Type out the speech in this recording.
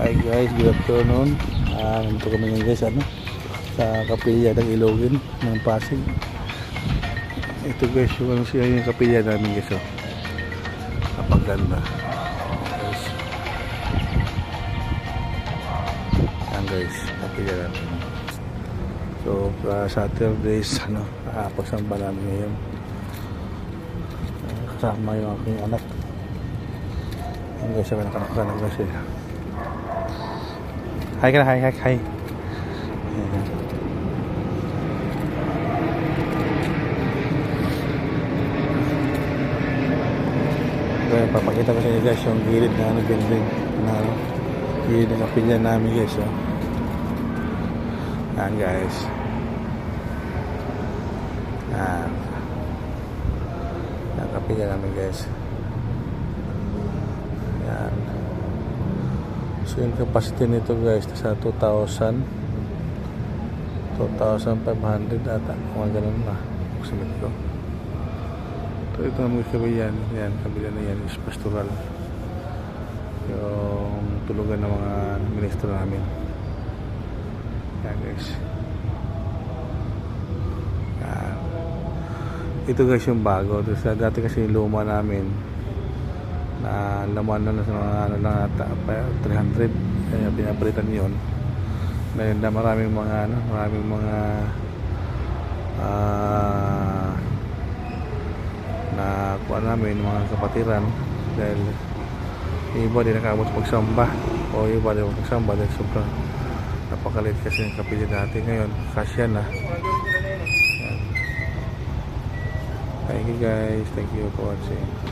Hi guys, good afternoon. Nandito kami ngayon guys sa kapilya ng Ilogin ng Pasig. Ito guys yung kapilya namin guys. Napaganda guys. Yan guys, kapilya namin. So Saturdays pagsamba namin ngayon. Kasama yung aking anak. Yan guys, sa kanak-kanak guys. Hi ka na, hi. Okay, papakita ko sa inyo guys yung gilid na building gilid ng kapilya namin guys. Yan guys. Yan kapilya namin guys. Yan. So yung capacity nito guys sa 2,500 ata, mga ganun na sabi ko. So ito naman kabila yan, kabila na yan is pastoral, yung tulugan ng mga ministro namin. Yan guys. Yan. Ito guys yung bago. Dati kasi yung luma namin na laman na sa mga ata 300, kaya pinapalitan yun. Dahil na maraming mga na kuha namin mga kapatiran, dahil iba din nakabot pagsamba o iba din pagsamba dahil sobrang napakalit kasi yung kapilya natin. Ngayon kasya na. Thank you guys, thank you for watching.